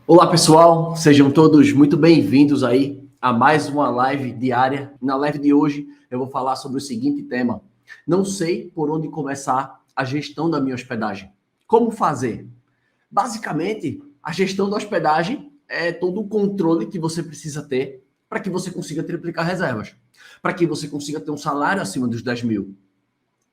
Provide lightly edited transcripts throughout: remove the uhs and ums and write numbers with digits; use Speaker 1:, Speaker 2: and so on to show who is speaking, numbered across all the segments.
Speaker 1: Olá pessoal, sejam todos muito bem-vindos aí a mais uma live diária. Na live de hoje eu vou falar sobre o seguinte tema: não sei por onde começar a gestão da minha hospedagem. Como fazer? Basicamente, a gestão da hospedagem é todo o controle que você precisa ter para que você consiga triplicar reservas, para que você consiga ter um salário acima dos 10 mil.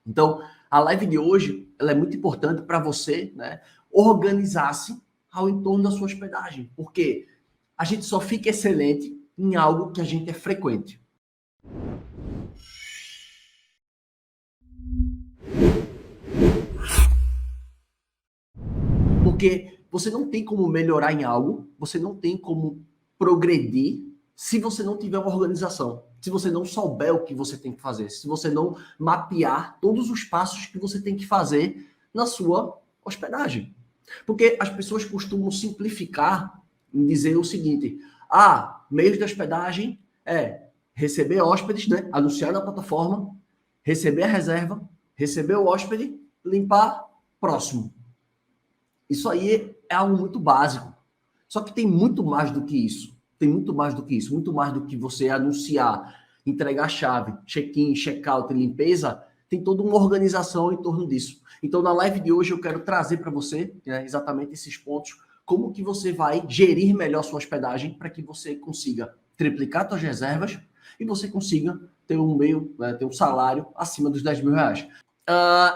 Speaker 1: Então, a live de hoje ela é muito importante para você, né, organizar-se ao entorno da sua hospedagem, porque a gente só fica excelente em algo que a gente é frequente. Porque você não tem como melhorar em algo, você não tem como progredir se você não tiver uma organização, se você não souber o que você tem que fazer, se você não mapear todos os passos que você tem que fazer na sua hospedagem. Porque as pessoas costumam simplificar em dizer o seguinte: meios de hospedagem é receber hóspedes, né? Anunciar na plataforma, receber a reserva, receber o hóspede, limpar, próximo. Isso aí é algo muito básico. Só que tem muito mais do que isso. Tem muito mais do que isso. Muito mais do que você anunciar, entregar a chave, check-in, check-out e limpeza. Tem toda uma organização em torno disso. Então, na live de hoje, eu quero trazer para você, né, exatamente esses pontos. Como que você vai gerir melhor sua hospedagem para que você consiga triplicar suas reservas e você consiga ter um meio, né, ter um salário acima dos 10 mil reais.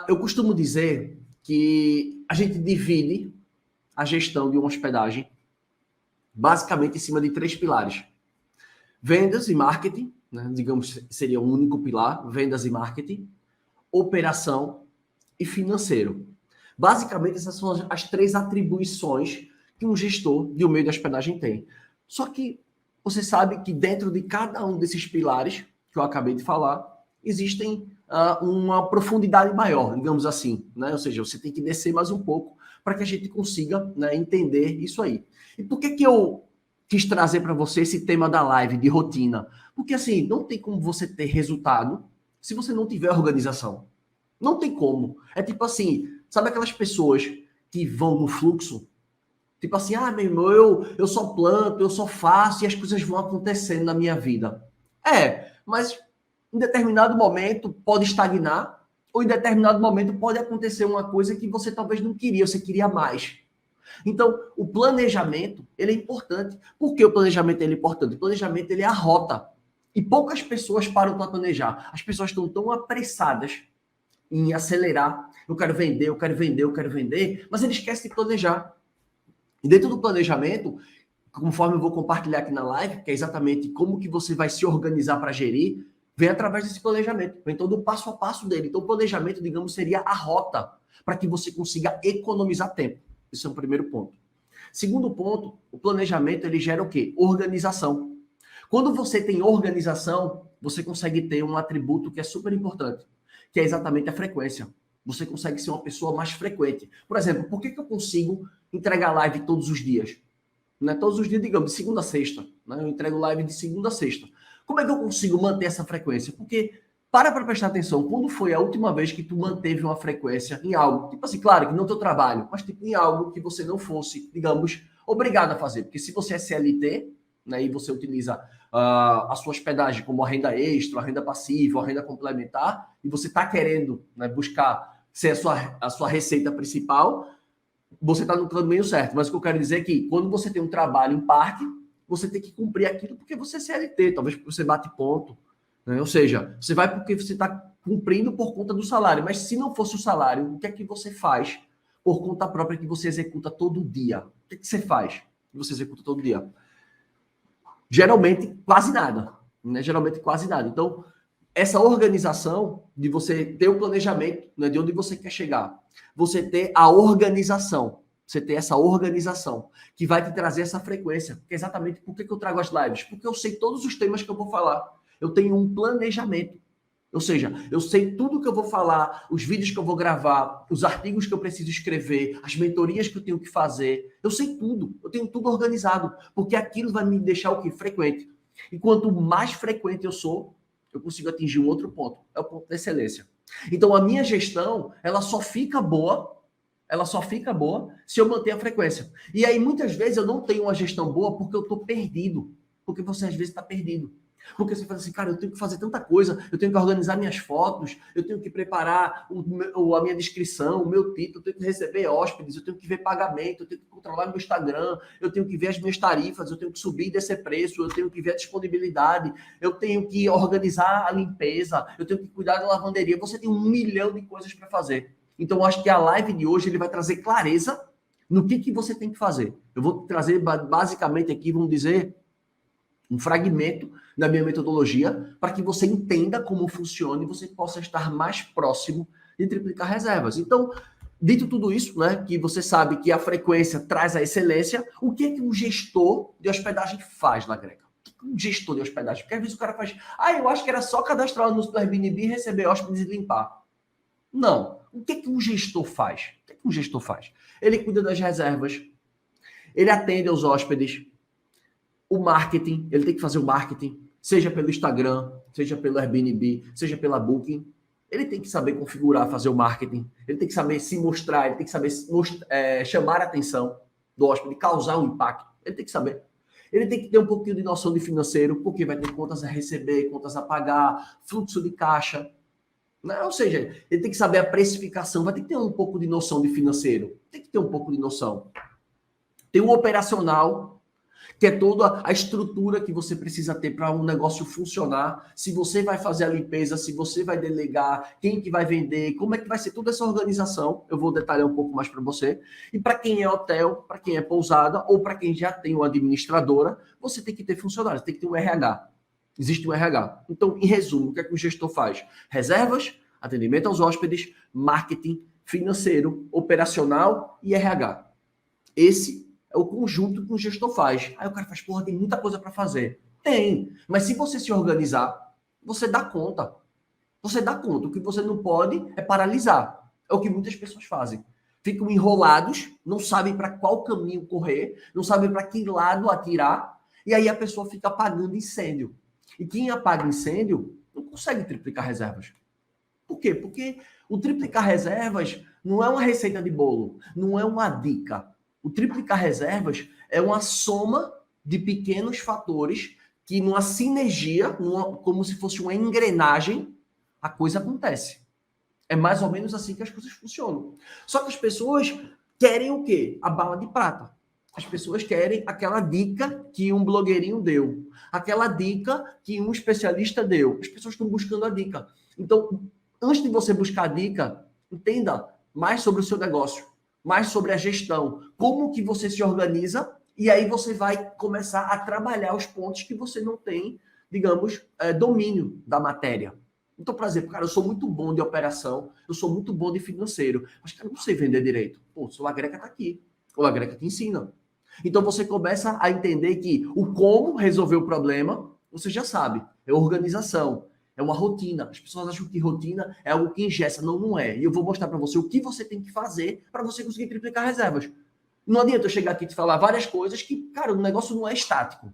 Speaker 1: Eu costumo dizer que a gente divide a gestão de uma hospedagem basicamente em cima de 3 pilares: vendas e marketing, né? Digamos, seria um único pilar: vendas e marketing, operação e financeiro. Basicamente, essas são as 3 atribuições que um gestor de um meio de hospedagem tem. Só que você sabe que dentro de cada um desses pilares que eu acabei de falar, existem uma profundidade maior, digamos assim, né? Ou seja, você tem que descer mais um pouco para que a gente consiga, né, entender isso aí. E por que eu quis trazer para você esse tema da live de rotina? Porque assim, não tem como você ter resultado se você não tiver organização. Não tem como. É tipo assim, sabe aquelas pessoas que vão no fluxo? Tipo assim, meu irmão, eu só planto, eu só faço e as coisas vão acontecendo na minha vida. Mas em determinado momento pode estagnar, ou em determinado momento pode acontecer uma coisa que você talvez não queria, você queria mais. Então, o planejamento, ele é importante. Por que o planejamento é importante? O planejamento, ele é a rota. E poucas pessoas param para planejar. As pessoas estão tão apressadas em acelerar. Eu quero vender, eu quero vender, eu quero vender, mas eles esquecem de planejar. E dentro do planejamento, conforme eu vou compartilhar aqui na live, que é exatamente como que você vai se organizar para gerir, vem através desse planejamento, vem todo o passo a passo dele. Então, o planejamento, digamos, seria a rota para que você consiga economizar tempo. Esse é o primeiro ponto. Segundo ponto, o planejamento, ele gera o quê? Organização. Quando você tem organização, você consegue ter um atributo que é super importante, que é exatamente a frequência. Você consegue ser uma pessoa mais frequente. Por exemplo, por que eu consigo entregar live todos os dias? Né? Todos os dias, digamos, de segunda a sexta. Né? Eu entrego live de segunda a sexta. Como é que eu consigo manter essa frequência? Porque, para prestar atenção, quando foi a última vez que tu manteve uma frequência em algo? Tipo assim, claro que não teu trabalho, mas tipo em algo que você não fosse, digamos, obrigado a fazer. Porque se você é CLT, né, e você utiliza a sua hospedagem como uma renda extra, uma renda passiva, uma renda complementar, e você está querendo, né, buscar ser a sua receita principal, você está no caminho certo. Mas o que eu quero dizer é que quando você tem um trabalho em parte, você tem que cumprir aquilo porque você é CLT, talvez porque você bate ponto. Né? Ou seja, você vai porque você está cumprindo por conta do salário. Mas se não fosse o salário, o que é que você faz por conta própria que você executa todo dia? O que é que você faz que você executa todo dia? Geralmente, quase nada. Né? Geralmente, quase nada. Então, essa organização de você ter o planejamento, né, de onde você quer chegar, você ter a organização, você ter essa organização que vai te trazer essa frequência. Que é exatamente por que eu trago as lives? Porque eu sei todos os temas que eu vou falar. Eu tenho um planejamento. Ou seja, eu sei tudo que eu vou falar, os vídeos que eu vou gravar, os artigos que eu preciso escrever, as mentorias que eu tenho que fazer. Eu sei tudo. Eu tenho tudo organizado. Porque aquilo vai me deixar o quê? Frequente. E quanto mais frequente eu sou, eu consigo atingir um outro ponto. É o ponto da excelência. Então, a minha gestão, ela só fica boa Ela só fica boa se eu manter a frequência. E aí, muitas vezes, eu não tenho uma gestão boa porque eu estou perdido. Porque você, às vezes, está perdido. Porque você fala assim, cara, eu tenho que fazer tanta coisa, eu tenho que organizar minhas fotos, eu tenho que preparar a minha descrição, o meu título, eu tenho que receber hóspedes, eu tenho que ver pagamento, eu tenho que controlar meu Instagram, eu tenho que ver as minhas tarifas, eu tenho que subir e descer preço, eu tenho que ver a disponibilidade, eu tenho que organizar a limpeza, eu tenho que cuidar da lavanderia. Você tem 1 milhão de coisas para fazer. Então, eu acho que a live de hoje ele vai trazer clareza no que você tem que fazer. Eu vou trazer basicamente aqui, vamos dizer, um fragmento da minha metodologia para que você entenda como funciona e você possa estar mais próximo de triplicar reservas. Então, dito tudo isso, né, que você sabe que a frequência traz a excelência, o que é que um gestor de hospedagem faz na Greca? O que é que um gestor de hospedagem? Porque às vezes o cara faz, eu acho que era só cadastrar o anúncio do Airbnb, receber hóspedes e limpar. Não. O que é que um gestor faz? O que é que um gestor faz? Ele cuida das reservas, ele atende aos hóspedes, o marketing, ele tem que fazer o marketing, seja pelo Instagram, seja pelo Airbnb, seja pela Booking. Ele tem que saber configurar, fazer o marketing, ele tem que saber se mostrar, ele tem que saber chamar a atenção do hóspede, causar um impacto. Ele tem que saber. Ele tem que ter um pouquinho de noção de financeiro, porque vai ter contas a receber, contas a pagar, fluxo de caixa. Né? Ou seja, ele tem que saber a precificação, vai ter que ter um pouco de noção de financeiro, tem que ter um pouco de noção. Tem o operacional, que é toda a estrutura que você precisa ter para um negócio funcionar, se você vai fazer a limpeza, se você vai delegar, quem que vai vender, como é que vai ser toda essa organização, eu vou detalhar um pouco mais para você. E para quem é hotel, para quem é pousada, ou para quem já tem uma administradora, você tem que ter funcionários, tem que ter um RH. Existe um RH. Então, em resumo, o que é que o gestor faz? Reservas, atendimento aos hóspedes, marketing, financeiro, operacional e RH. Esse é o conjunto que o gestor faz. Aí o cara faz, porra, tem muita coisa para fazer. Tem, mas se você se organizar, você dá conta. Você dá conta. O que você não pode é paralisar. É o que muitas pessoas fazem. Ficam enrolados, não sabem para qual caminho correr, não sabem para que lado atirar, e aí a pessoa fica apagando incêndio. E quem apaga incêndio não consegue triplicar reservas. Por quê? Porque o triplicar reservas não é uma receita de bolo, não é uma dica. O triplicar reservas é uma soma de pequenos fatores que, numa sinergia, como se fosse uma engrenagem, a coisa acontece. É mais ou menos assim que as coisas funcionam. Só que as pessoas querem o quê? A bala de prata. As pessoas querem aquela dica que um blogueirinho deu, aquela dica que um especialista deu. As pessoas estão buscando a dica. Então, antes de você buscar a dica, entenda mais sobre o seu negócio, mais sobre a gestão, como que você se organiza, e aí você vai começar a trabalhar os pontos que você não tem, digamos, domínio da matéria. Então, por exemplo, cara, eu sou muito bom de operação, eu sou muito bom de financeiro, mas, cara, eu não sei vender direito. Pô, o La Greca tá aqui. O La Greca te ensina. Então, você começa a entender que o como resolver o problema, você já sabe. É organização, é uma rotina. As pessoas acham que rotina é algo que engessa. Não, não é. E eu vou mostrar para você o que você tem que fazer para você conseguir triplicar reservas. Não adianta eu chegar aqui e te falar várias coisas que, cara, o negócio não é estático.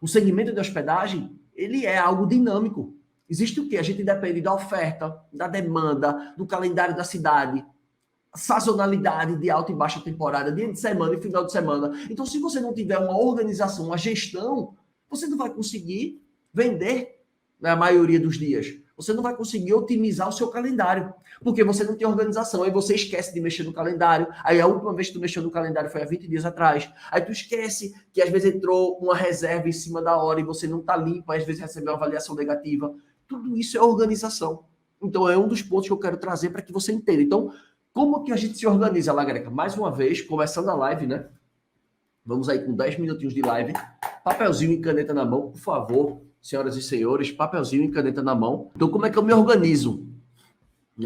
Speaker 1: O segmento de hospedagem, ele é algo dinâmico. Existe o quê? A gente depende da oferta, da demanda, do calendário da cidade, sazonalidade de alta e baixa temporada, dia de semana e final de semana. Então, se você não tiver uma organização, uma gestão, você não vai conseguir vender na maioria dos dias. Você não vai conseguir otimizar o seu calendário, porque você não tem organização. Aí você esquece de mexer no calendário. Aí a última vez que tu mexeu no calendário foi há 20 dias atrás. Aí tu esquece que às vezes entrou uma reserva em cima da hora e você não tá limpo, às vezes recebeu uma avaliação negativa. Tudo isso é organização. Então é um dos pontos que eu quero trazer para que você entenda. Então, como que a gente se organiza lá, Greca? Mais uma vez, começando a live, né? Vamos aí com 10 minutinhos de live. Papelzinho e caneta na mão, por favor, senhoras e senhores. Papelzinho e caneta na mão. Então, como é que eu me organizo?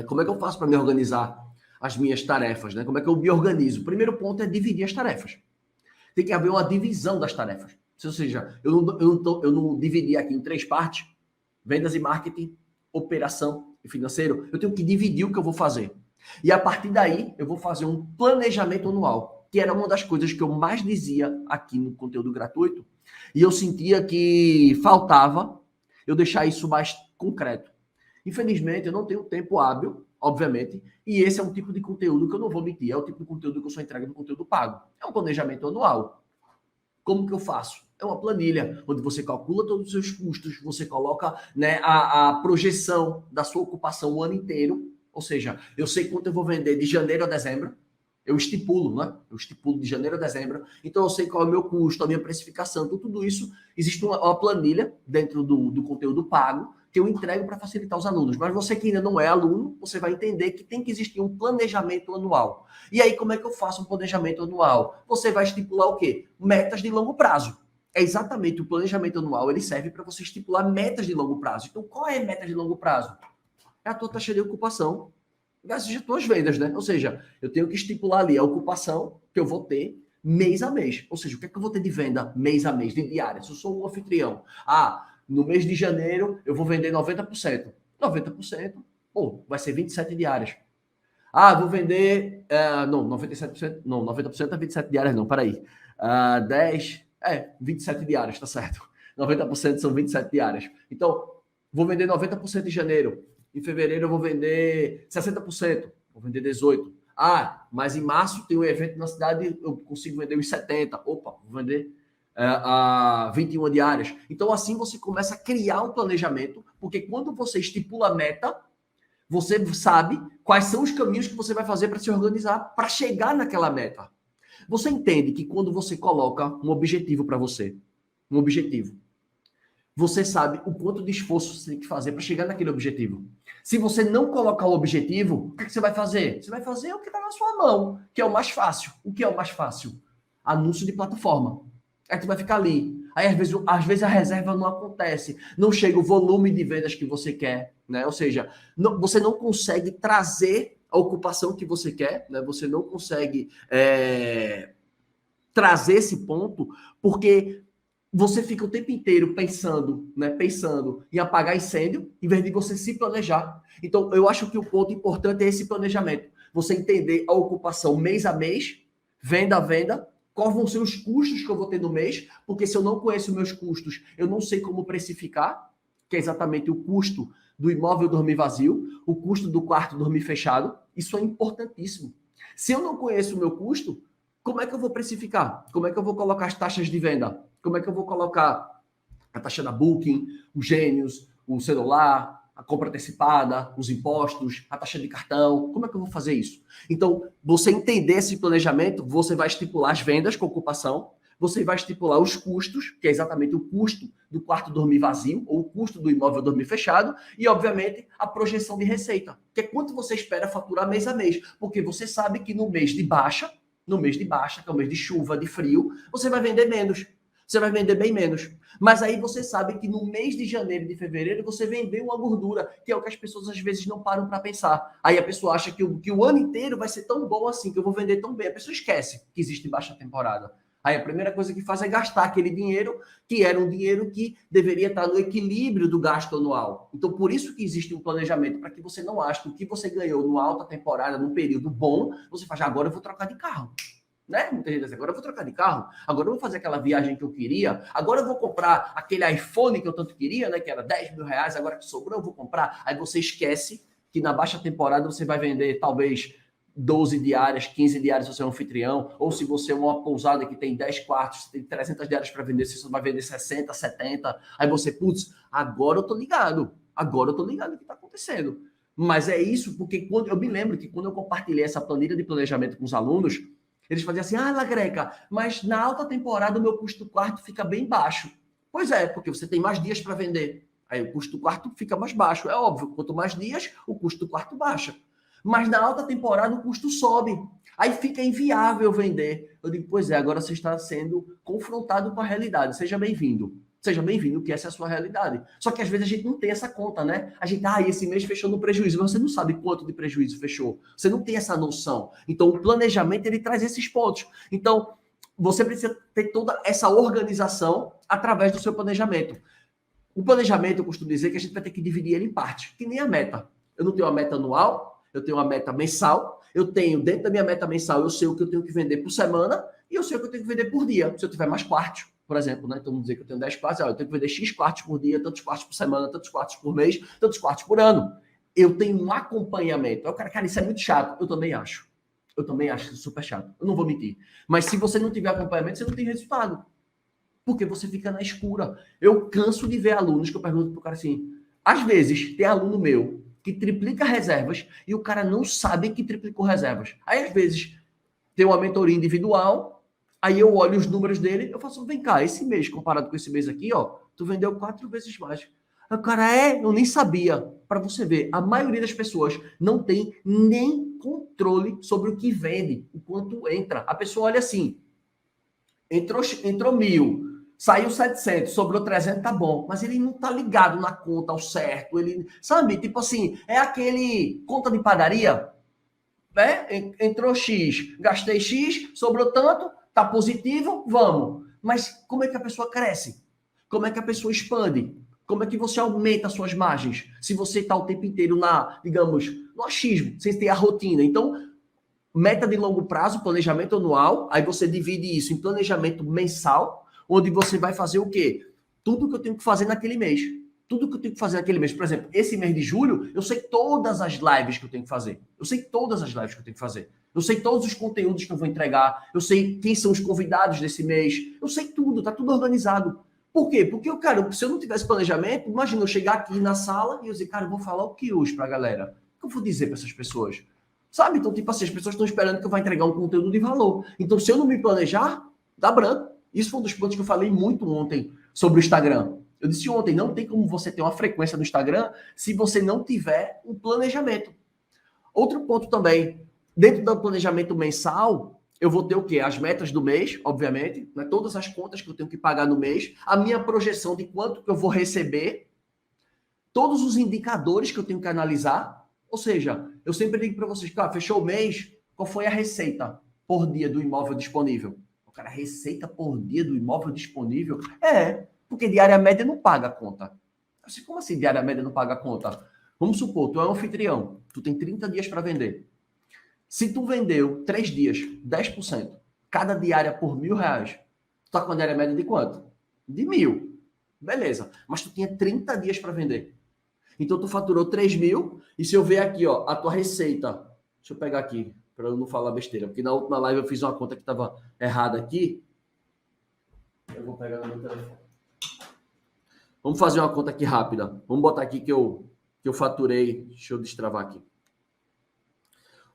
Speaker 1: Como é que eu faço para me organizar as minhas tarefas? Né? Como é que eu me organizo? O primeiro ponto é dividir as tarefas. Tem que haver uma divisão das tarefas. Ou seja, eu não dividi aqui em 3 partes. Vendas e marketing, operação e financeiro. Eu tenho que dividir o que eu vou fazer. E a partir daí, eu vou fazer um planejamento anual, que era uma das coisas que eu mais dizia aqui no conteúdo gratuito, e eu sentia que faltava eu deixar isso mais concreto. Infelizmente, eu não tenho tempo hábil obviamente, e esse é um tipo de conteúdo que eu não vou mentir, é o tipo de conteúdo que eu só entrego no conteúdo pago. É um planejamento anual. Como que eu faço? É uma planilha, onde você calcula todos os seus custos, você coloca, né, a projeção da sua ocupação o ano inteiro, ou seja, eu sei quanto eu vou vender de janeiro a dezembro, eu estipulo, né? Eu estipulo de janeiro a dezembro, então eu sei qual é o meu custo, a minha precificação, então tudo isso, existe uma planilha dentro do conteúdo pago, que eu entrego para facilitar os alunos. Mas você que ainda não é aluno, você vai entender que tem que existir um planejamento anual. E aí, como é que eu faço um planejamento anual? Você vai estipular o quê? Metas de longo prazo. É exatamente o planejamento anual, ele serve para você estipular metas de longo prazo. Então, qual é a meta de longo prazo? É a tua taxa de ocupação versus as tuas vendas, né? Ou seja, eu tenho que estipular ali a ocupação que eu vou ter mês a mês. Ou seja, o que é que eu vou ter de venda mês a mês, de diária? Se eu sou um anfitrião, no mês de janeiro eu vou vender 90%. 90%, pô, vai ser 27 diárias. Vou vender. Não, 97%. Não, 90% é 27 diárias, não, peraí. 27 diárias, tá certo. 90% são 27 diárias. Então, vou vender 90% em janeiro. Em fevereiro eu vou vender 60%. Vou vender 18%. Mas em março tem um evento na cidade, eu consigo vender uns 70%. Opa, vou vender 21 diárias. Então, assim você começa a criar um planejamento, porque quando você estipula a meta, você sabe quais são os caminhos que você vai fazer para se organizar para chegar naquela meta. Você entende que quando você coloca um objetivo para você, um objetivo, você sabe o quanto de esforço você tem que fazer para chegar naquele objetivo. Se você não colocar o objetivo, o que você vai fazer? Você vai fazer o que está na sua mão, que é o mais fácil. O que é o mais fácil? Anúncio de plataforma. Aí tu vai ficar ali. Aí, às vezes a reserva não acontece. Não chega o volume de vendas que você quer, né? Ou seja, você não consegue trazer a ocupação que você quer, né? Você não consegue trazer esse ponto, porque você fica o tempo inteiro pensando, né? Pensando em apagar incêndio, em vez de você se planejar. Então, eu acho que o ponto importante é esse planejamento. Você entender a ocupação mês a mês, venda a venda, quais vão ser os custos que eu vou ter no mês, porque se eu não conheço meus custos, eu não sei como precificar, que é exatamente o custo do imóvel dormir vazio, o custo do quarto dormir fechado. Isso é importantíssimo. Se eu não conheço o meu custo, como é que eu vou precificar? Como é que eu vou colocar as taxas de venda? Como é que eu vou colocar a taxa da Booking, os gênios, o celular, a compra antecipada, os impostos, a taxa de cartão? Como é que eu vou fazer isso? Então, você entender esse planejamento, você vai estipular as vendas com ocupação, você vai estipular os custos, que é exatamente o custo do quarto dormir vazio, ou o custo do imóvel dormir fechado, e, obviamente, a projeção de receita, que é quanto você espera faturar mês a mês, porque você sabe que no mês de baixa, que é o mês de chuva, de frio, você vai vender menos. Você vai vender bem menos. Mas aí você sabe que no mês de janeiro e de fevereiro você vendeu uma gordura, que é o que as pessoas às vezes não param para pensar. Aí a pessoa acha que o ano inteiro vai ser tão bom assim, que eu vou vender tão bem. A pessoa esquece que existe baixa temporada. Aí a primeira coisa que faz é gastar aquele dinheiro, que era um dinheiro que deveria estar no equilíbrio do gasto anual. Então, por isso que existe um planejamento, para que você não ache que o que você ganhou numa alta temporada, num período bom, você faz, agora eu vou trocar de carro. Né? Muita gente diz, agora eu vou trocar de carro, agora eu vou fazer aquela viagem que eu queria, agora eu vou comprar aquele iPhone que eu tanto queria, né? Que era 10 mil reais, agora que sobrou eu vou comprar. Aí você esquece que na baixa temporada você vai vender talvez 12 diárias, 15 diárias se você é um anfitrião, ou se você é uma pousada que tem 10 quartos, você tem 300 diárias para vender, você só vai vender 60, 70, aí você, putz, agora eu tô ligado o que está acontecendo. Mas é isso, porque quando eu me lembro que quando eu compartilhei essa planilha de planejamento com os alunos, eles faziam assim, Lagreca, mas na alta temporada o meu custo do quarto fica bem baixo. Pois é, porque você tem mais dias para vender. Aí o custo do quarto fica mais baixo. É óbvio, quanto mais dias, o custo do quarto baixa. Mas na alta temporada o custo sobe. Aí fica inviável vender. Eu digo, pois é, agora você está sendo confrontado com a realidade. Seja bem-vindo. Seja bem-vindo, que essa é a sua realidade. Só que às vezes a gente não tem essa conta, né? A gente, esse mês fechou no prejuízo, mas você não sabe quanto de prejuízo fechou. Você não tem essa noção. Então, o planejamento, ele traz esses pontos. Então, você precisa ter toda essa organização através do seu planejamento. O planejamento, eu costumo dizer que a gente vai ter que dividir ele em partes, que nem a meta. Eu não tenho uma meta anual, eu tenho uma meta mensal, eu tenho, dentro da minha meta mensal, eu sei o que eu tenho que vender por semana e eu sei o que eu tenho que vender por dia, se eu tiver mais quartos, por exemplo, né? Então, vamos dizer que eu tenho 10 quartos, eu tenho que vender X quartos por dia, tantos quartos por semana, tantos quartos por mês, tantos quartos por ano. eu tenho um acompanhamento. Aí o cara, isso é muito chato. Eu também acho. Eu também acho super chato. Eu não vou mentir. Mas se você não tiver acompanhamento, você não tem resultado. Porque você fica na escura. Eu canso de ver alunos que eu pergunto pro cara assim, às vezes tem aluno meu que triplica reservas e o cara não sabe que triplicou reservas. Aí às vezes tem uma mentoria individual, aí eu olho os números dele, eu faço, vem cá, esse mês comparado com esse mês aqui, ó, tu vendeu 4 vezes mais. O cara, eu nem sabia. Para você ver, a maioria das pessoas não tem nem controle sobre o que vende, o quanto entra. A pessoa olha assim, entrou 1.000, saiu 700, sobrou 300, tá bom. Mas ele não tá ligado na conta ao certo. Ele, sabe, tipo assim, é aquele conta de padaria, né? Entrou X, gastei X, sobrou tanto, tá positivo, vamos. Mas como é que a pessoa cresce? Como é que a pessoa expande? Como é que você aumenta as suas margens? Se você está o tempo inteiro digamos, no achismo, sem ter a rotina. Então, meta de longo prazo, planejamento anual, aí você divide isso em planejamento mensal, onde você vai fazer o quê? Tudo que eu tenho que fazer naquele mês. Tudo que eu tenho que fazer naquele mês. Por exemplo, esse mês de julho, eu sei todas as lives que eu tenho que fazer. Eu sei todas as lives que eu tenho que fazer. Eu sei todos os conteúdos que eu vou entregar. Eu sei quem são os convidados desse mês. Eu sei tudo, tá tudo organizado. Por quê? Porque, cara, se eu não tivesse planejamento, imagina eu chegar aqui na sala e eu dizer, cara, eu vou falar o que hoje pra galera? O que eu vou dizer para essas pessoas? Sabe? Então, tipo assim, as pessoas estão esperando que eu vá entregar um conteúdo de valor. Então, se eu não me planejar, dá branco. Isso foi um dos pontos que eu falei muito ontem sobre o Instagram. Eu disse ontem, não tem como você ter uma frequência no Instagram se você não tiver um planejamento. Outro ponto também, dentro do planejamento mensal, eu vou ter o quê? As metas do mês, obviamente, né? Todas as contas que eu tenho que pagar no mês, a minha projeção de quanto que eu vou receber, todos os indicadores que eu tenho que analisar. Ou seja, eu sempre digo para vocês, cara, fechou o mês, qual foi a receita por dia do imóvel disponível? O cara, receita por dia do imóvel disponível? Porque diária média não paga a conta. Assim, como assim diária média não paga a conta? Vamos supor, tu é um anfitrião, tu tem 30 dias para vender. Se tu vendeu 3 dias, 10%, cada diária por R$1.000, tu tá com a diária média de quanto? De 1.000. Beleza. Mas tu tinha 30 dias para vender. Então, tu faturou 3.000, e se eu ver aqui, ó, a tua receita, deixa eu pegar aqui, para eu não falar besteira, porque na última live eu fiz uma conta que estava errada aqui. Eu vou pegar no meu telefone. Vamos fazer uma conta aqui rápida. Vamos botar aqui que eu faturei, deixa eu destravar aqui.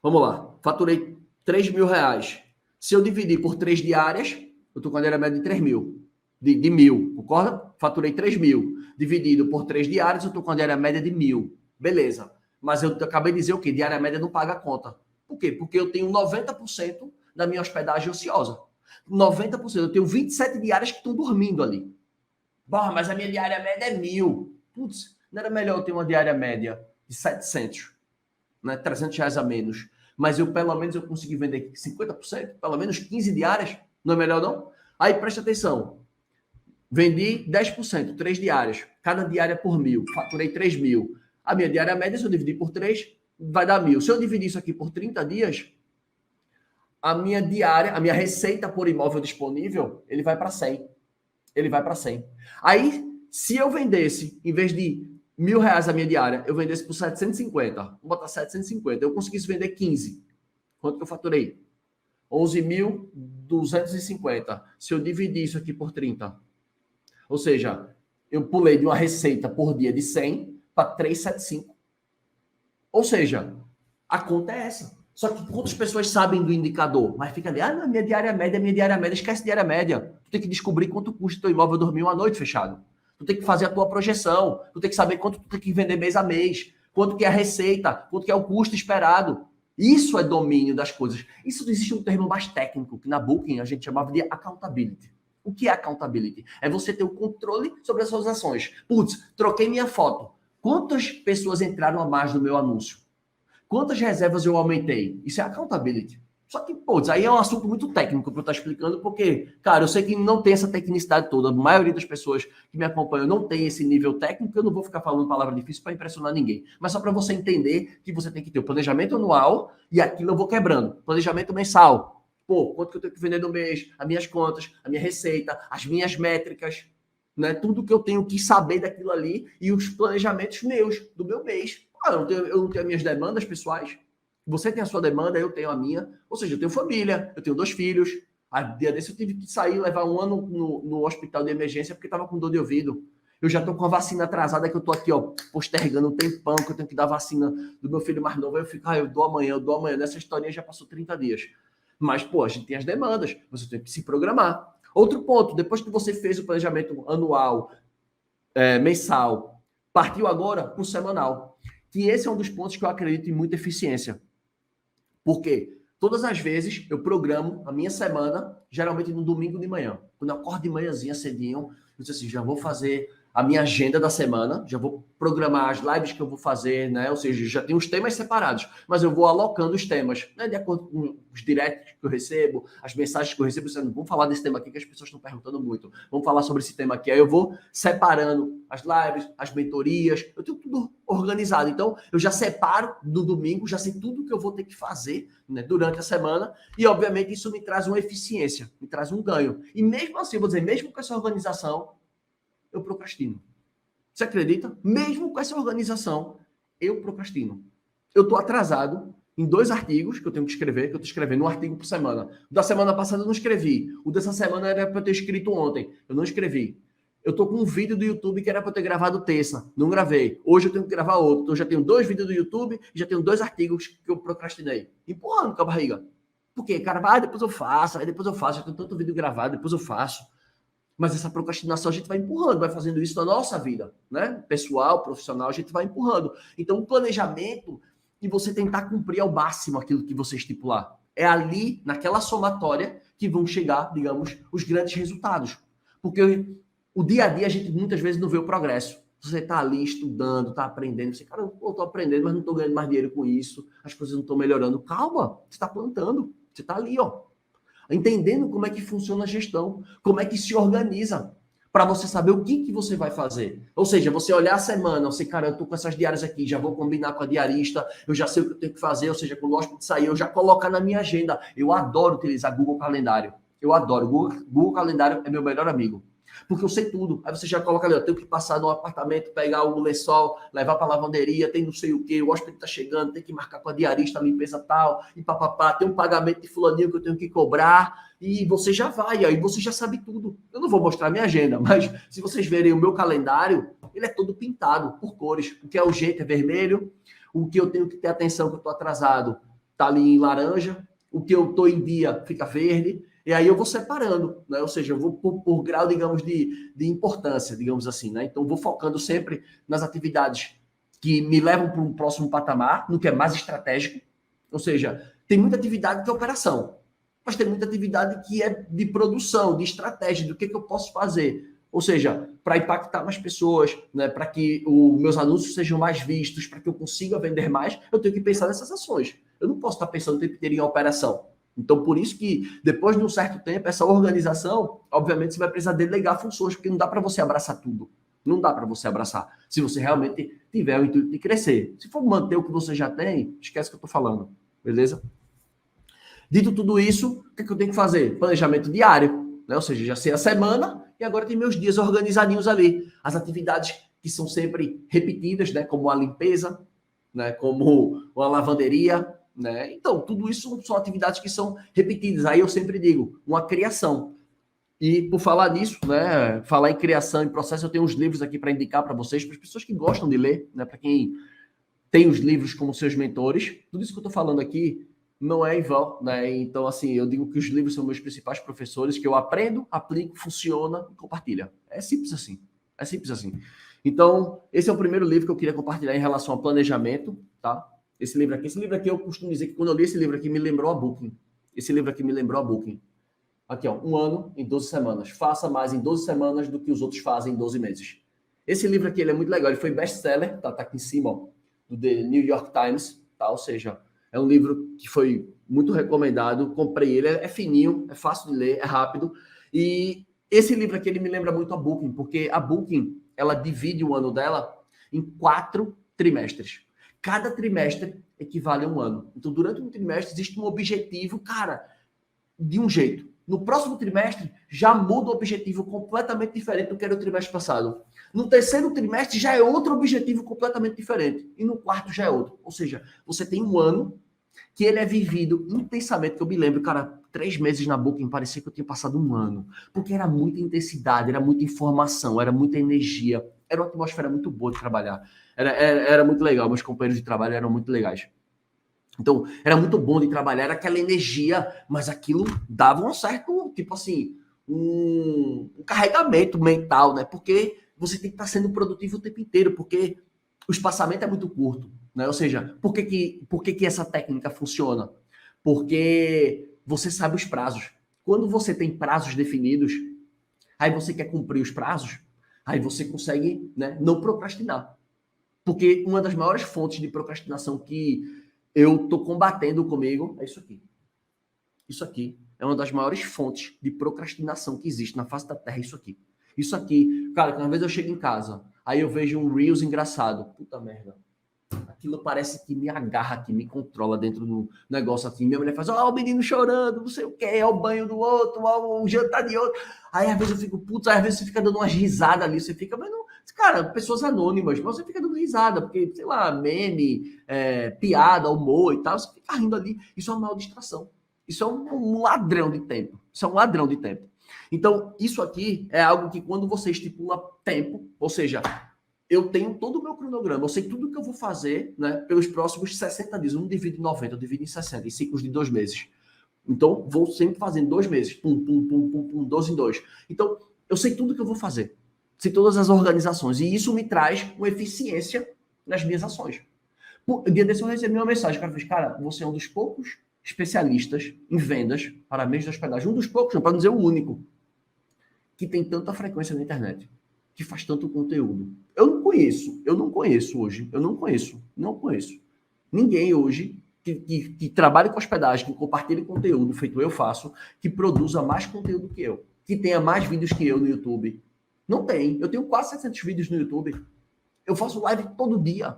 Speaker 1: Vamos lá, faturei R$3.000. Se eu dividir por 3 diárias, eu estou com a diária média de 3.000. De 1.000, concorda? Faturei 3.000. Dividido por 3 diárias, eu estou com a diária média de 1.000. Beleza. Mas eu acabei de dizer o quê? Diária média não paga a conta. Por quê? Porque eu tenho 90% da minha hospedagem ociosa. 90%. Eu tenho 27 diárias que estão dormindo ali. Bom, mas a minha diária média é 1.000. Putz, não era melhor eu ter uma diária média de 700, né? R$300 a menos. Mas pelo menos eu consegui vender 50%, pelo menos 15 diárias. Não é melhor, não? Aí, presta atenção. Vendi 10%, 3 diárias. Cada diária por 1.000. Faturei 3.000. A minha diária média, se eu dividir por 3, vai dar 1.000. Se eu dividir isso aqui por 30 dias, a minha diária, a minha receita por imóvel disponível, ele vai para 100. Ele vai para 100. Aí, se eu vendesse, em vez de R$1.000 a minha diária, eu vendesse por 750. Vou botar 750. Eu conseguisse vender 15. Quanto que eu faturei? 11.250. Se eu dividir isso aqui por 30. Ou seja, eu pulei de uma receita por dia de 100 para 375. Ou seja, a conta é essa. Só que quantas pessoas sabem do indicador? Mas fica ali, não, minha diária média, esquece diária média. Tu tem que descobrir quanto custa o teu imóvel dormir uma noite fechado. Tu tem que fazer a tua projeção, tu tem que saber quanto tu tem que vender mês a mês, quanto que é a receita, quanto que é o custo esperado. Isso é domínio das coisas. Isso existe um termo mais técnico, que na Booking a gente chamava de accountability. O que é accountability? É você ter o controle sobre as suas ações. Putz, troquei minha foto. Quantas pessoas entraram a mais no meu anúncio? Quantas reservas eu aumentei? Isso é accountability. Só que, putz, aí é um assunto muito técnico para eu estar explicando, porque, cara, eu sei que não tem essa tecnicidade toda. A maioria das pessoas que me acompanham não tem esse nível técnico, eu não vou ficar falando palavra difícil para impressionar ninguém. Mas só para você entender que você tem que ter o planejamento anual e aquilo eu vou quebrando. Planejamento mensal. Pô, quanto que eu tenho que vender no mês? As minhas contas, a minha receita, as minhas métricas, né? Tudo que eu tenho que saber daquilo ali e os planejamentos meus, do meu mês. Eu não tenho as minhas demandas pessoais. Você tem a sua demanda, eu tenho a minha. Ou seja, eu tenho família, eu tenho 2 filhos. A dia desse eu tive que sair, levar um ano no hospital de emergência porque estava com dor de ouvido. Eu já estou com a vacina atrasada, que eu estou aqui, ó, postergando um tempão, que eu tenho que dar vacina do meu filho mais novo. Aí eu fico, eu dou amanhã, eu dou amanhã. Nessa historinha já passou 30 dias. Mas, pô, a gente tem as demandas, você tem que se programar. Outro ponto, depois que você fez o planejamento anual, mensal, partiu agora para o semanal. Que esse é um dos pontos que eu acredito em muita eficiência. Por quê? Todas as vezes eu programo a minha semana, geralmente no domingo de manhã. Quando eu acordo de manhãzinha cedinho, eu disse assim, já vou fazer a minha agenda da semana, já vou programar as lives que eu vou fazer, né? Ou seja, já tenho os temas separados, mas eu vou alocando os temas, né? De acordo com os directs que eu recebo, as mensagens que eu recebo, dizendo, vamos falar desse tema aqui que as pessoas estão perguntando muito, vamos falar sobre esse tema aqui. Aí eu vou separando as lives, as mentorias, eu tenho tudo organizado. Então, eu já separo do domingo, já sei tudo que eu vou ter que fazer, né, durante a semana, e obviamente isso me traz uma eficiência, me traz um ganho. E mesmo assim, eu vou dizer, mesmo com essa organização, eu procrastino. Você acredita? Mesmo com essa organização, eu procrastino. Eu estou atrasado em 2 artigos que eu tenho que escrever, que eu estou escrevendo um artigo por semana. O da semana passada eu não escrevi. O dessa semana era para eu ter escrito ontem. Eu não escrevi. Eu estou com um vídeo do YouTube que era para eu ter gravado terça. Não gravei. Hoje eu tenho que gravar outro. Então eu já tenho 2 vídeos do YouTube e já tenho 2 artigos que eu procrastinei. Empurrando com a barriga. Por quê? Cara, depois eu faço, aí depois eu faço. Já tenho tanto vídeo gravado, depois eu faço. Mas essa procrastinação a gente vai empurrando, vai fazendo isso na nossa vida, né? Pessoal, profissional, a gente vai empurrando. Então, o planejamento e você tentar cumprir ao máximo aquilo que você estipular. É ali, naquela somatória, que vão chegar, digamos, os grandes resultados. Porque o dia a dia a gente muitas vezes não vê o progresso. Você está ali estudando, está aprendendo, você, cara, eu estou aprendendo, mas não estou ganhando mais dinheiro com isso, as coisas não estão melhorando. Calma, você está plantando, você está ali, ó, entendendo como é que funciona a gestão, como é que se organiza, para você saber o que você vai fazer. Ou seja, você olhar a semana, você, cara, eu tô com essas diárias aqui, já vou combinar com a diarista, eu já sei o que eu tenho que fazer, ou seja, quando o hóspede sair, eu já colocar na minha agenda. Eu adoro utilizar Google Calendário. Eu adoro. Google Calendário é meu melhor amigo. Porque eu sei tudo. Aí você já coloca ali, eu tenho que passar no apartamento, pegar o lençol, levar para a lavanderia, tem não sei o quê, o hóspede está chegando, tem que marcar com a diarista a limpeza tal, e papapá, tem um pagamento de fulaninho que eu tenho que cobrar, e você já vai, aí você já sabe tudo. Eu não vou mostrar minha agenda, mas se vocês verem o meu calendário, ele é todo pintado por cores. O que é urgente é vermelho, o que eu tenho que ter atenção que eu estou atrasado está ali em laranja, o que eu estou em dia fica verde, e aí eu vou separando, né? Ou seja, eu vou por grau, digamos, de importância, digamos assim, né? Então, vou focando sempre nas atividades que me levam para um próximo patamar, no que é mais estratégico. Ou seja, tem muita atividade que é operação, mas tem muita atividade que é de produção, de estratégia, do que eu posso fazer. Ou seja, para impactar mais pessoas, né? Para que os meus anúncios sejam mais vistos, para que eu consiga vender mais, eu tenho que pensar nessas ações. Eu não posso estar pensando o tempo inteiro em operação. Então, por isso que, depois de um certo tempo, essa organização, obviamente, você vai precisar delegar funções, porque não dá para você abraçar tudo. Não dá para você abraçar. Se você realmente tiver o intuito de crescer. Se for manter o que você já tem, esquece o que eu estou falando. Beleza? Dito tudo isso, o que eu tenho que fazer? Planejamento diário. Né? Ou seja, já sei a semana e agora tem meus dias organizadinhos ali. As atividades que são sempre repetidas, né? Como a limpeza, né? Como a lavanderia, né? Então, tudo isso são atividades que são repetidas. Aí eu sempre digo, uma criação. E por falar nisso, né? Falar em criação, em processo, eu tenho uns livros aqui para indicar para vocês, para as pessoas que gostam de ler, né? Para quem tem os livros como seus mentores. Tudo isso que eu estou falando aqui não é em vão, né? Então, assim, eu digo que os livros são meus principais professores, que eu aprendo, aplico, funciona e compartilha. É simples assim. É simples assim. Então, esse é o primeiro livro que eu queria compartilhar em relação ao planejamento, tá? Esse livro aqui eu costumo dizer que quando eu li esse livro aqui, me lembrou a Booking. Esse livro aqui me lembrou a Booking. Aqui, ó, 1 ano em 12 semanas. Faça mais em 12 semanas do que os outros fazem em 12 meses. Esse livro aqui, ele é muito legal. Ele foi best-seller, tá aqui em cima, ó, do The New York Times, tá? Ou seja, é um livro que foi muito recomendado. Comprei ele, é fininho, é fácil de ler, é rápido. E esse livro aqui, ele me lembra muito a Booking, porque a Booking, ela divide o ano dela em 4 trimestres. Cada trimestre equivale a 1 ano. Então, durante um trimestre, existe um objetivo, cara, de um jeito. No próximo trimestre, já muda o objetivo completamente diferente do que era o trimestre passado. No terceiro trimestre, já é outro objetivo completamente diferente. E no quarto, já é outro. Ou seja, você tem um ano que ele é vivido intensamente, que eu me lembro, cara, 3 meses na Booking, parecia que eu tinha passado um ano. Porque era muita intensidade, era muita informação, era muita energia. Era uma atmosfera muito boa de trabalhar. Era muito legal, meus companheiros de trabalho eram muito legais. Então, era muito bom de trabalhar, era aquela energia, mas aquilo dava um certo, tipo assim, um carregamento mental, né? Porque você tem que estar sendo produtivo o tempo inteiro, porque o espaçamento é muito curto, né? Ou seja, por que essa técnica funciona? Porque você sabe os prazos. Quando você tem prazos definidos, aí você quer cumprir os prazos, aí você consegue, né, não procrastinar. Porque uma das maiores fontes de procrastinação que eu estou combatendo comigo é isso aqui. Isso aqui é uma das maiores fontes de procrastinação que existe na face da Terra, isso aqui. Isso aqui, cara, cada vez eu chego em casa, aí eu vejo um Reels engraçado. Puta merda. Aquilo parece que me agarra aqui, me controla dentro do negócio assim. Minha mulher faz, ó, o menino chorando, não sei o quê, é o banho do outro, ó, o jantar de outro. Aí às vezes eu fico, putz, às vezes você fica dando umas risadas ali, você fica, mas não, cara, pessoas anônimas, mas você fica dando risada, porque, sei lá, meme, piada, humor e tal, você fica rindo ali. Isso é uma maior distração. Isso é um ladrão de tempo. Isso é um ladrão de tempo. Então, isso aqui é algo que quando você estipula tempo, ou seja, eu tenho todo o meu cronograma, eu sei tudo que eu vou fazer, né, pelos próximos 60 dias. Eu não divido em 90, eu divido em 60, em ciclos de 2 meses. Então, vou sempre fazendo 2 meses, pum, pum, pum, pum, pum, 12 em 2. Então, eu sei tudo que eu vou fazer, sei todas as organizações, e isso me traz uma eficiência nas minhas ações. O dia desse eu recebi uma mensagem, o cara fez, cara, você é um dos poucos especialistas em vendas para meios de hospedagem, um dos poucos, para não dizer o único, que tem tanta frequência na internet, que faz tanto conteúdo. Eu não conheço hoje, não conheço ninguém hoje que trabalhe com hospedagem, que compartilhe conteúdo, feito eu faço, que produza mais conteúdo que eu, que tenha mais vídeos que eu no YouTube. Não tem. Eu tenho quase 700 vídeos no YouTube. Eu faço live todo dia.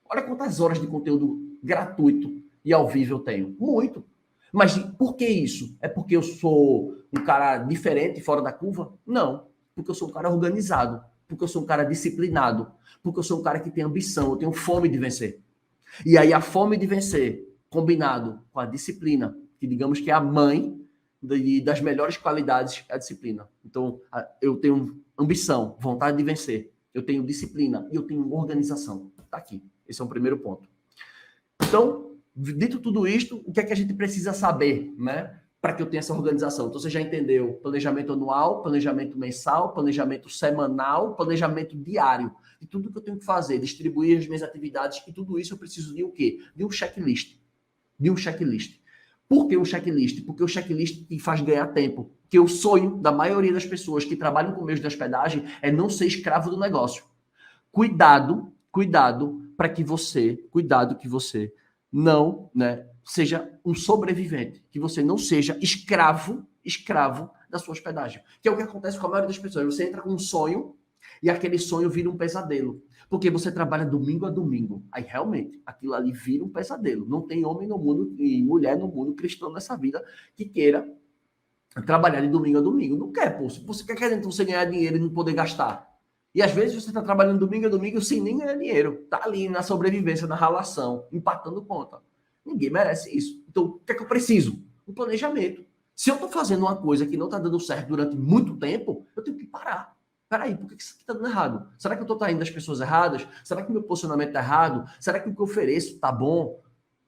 Speaker 1: Olha quantas horas de conteúdo gratuito e ao vivo eu tenho. Muito. Mas por que isso? É porque eu sou um cara diferente, fora da curva? Não. Porque eu sou um cara organizado. Porque eu sou um cara disciplinado. Porque eu sou um cara que tem ambição. Eu tenho fome de vencer. E aí a fome de vencer, combinado com a disciplina, que digamos que é a mãe das melhores qualidades, é a disciplina. Então, eu tenho ambição, vontade de vencer. Eu tenho disciplina e eu tenho organização. Tá aqui. Esse é o primeiro ponto. Então, dito tudo isto, o que é que a gente precisa saber, né? Para que eu tenha essa organização. Então, você já entendeu planejamento anual, planejamento mensal, planejamento semanal, planejamento diário. E tudo que eu tenho que fazer, distribuir as minhas atividades, e tudo isso eu preciso de o quê? De um checklist. De um checklist. Por que um checklist? Porque o checklist te faz ganhar tempo. Porque o sonho da maioria das pessoas que trabalham com meios de hospedagem é não ser escravo do negócio. Cuidado para que você não, né, seja um sobrevivente, que você não seja escravo da sua hospedagem. Que é o que acontece com a maioria das pessoas. Você entra com um sonho e aquele sonho vira um pesadelo. Porque você trabalha domingo a domingo. Aí realmente, aquilo ali vira um pesadelo. Não tem homem no mundo e mulher no mundo cristão nessa vida que queira trabalhar de domingo a domingo. Não quer, pô. Você quer querendo você ganhar dinheiro e não poder gastar. E às vezes você está trabalhando domingo a domingo sem nem ganhar dinheiro. Tá ali na sobrevivência, na ralação, empatando conta. Ninguém merece isso. Então, o que é que eu preciso? Um planejamento. Se eu estou fazendo uma coisa que não está dando certo durante muito tempo, eu tenho que parar. Peraí, por que isso aqui está dando errado? Será que eu estou traindo as pessoas erradas? Será que meu posicionamento está errado? Será que o que eu ofereço está bom?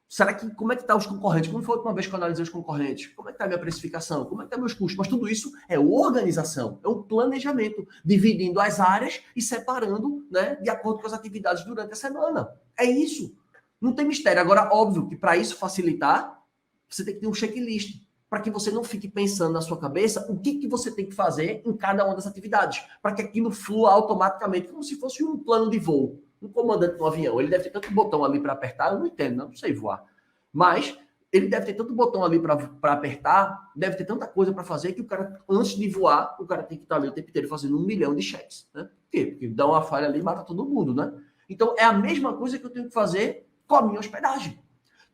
Speaker 1: Será que, como é que tá os concorrentes? Como foi a última vez que eu analisei os concorrentes? Como é que tá a minha precificação? Como é que tá meus custos? Mas tudo isso é organização, é um planejamento, dividindo as áreas e separando, né, de acordo com as atividades durante a semana. É isso. Não tem mistério. Agora, óbvio que para isso facilitar, você tem que ter um checklist, para que você não fique pensando na sua cabeça o que você tem que fazer em cada uma das atividades, para que aquilo flua automaticamente, como se fosse um plano de voo. Um comandante do avião, ele deve ter tanto botão ali para apertar, eu não entendo, não sei voar. Mas ele deve ter tanto botão ali para apertar, deve ter tanta coisa para fazer que o cara, antes de voar, o cara tem que estar ali o tempo inteiro fazendo 1 milhão de cheques. Né? Por quê? Porque dá uma falha ali e mata todo mundo, né? Então é a mesma coisa que eu tenho que fazer com a minha hospedagem.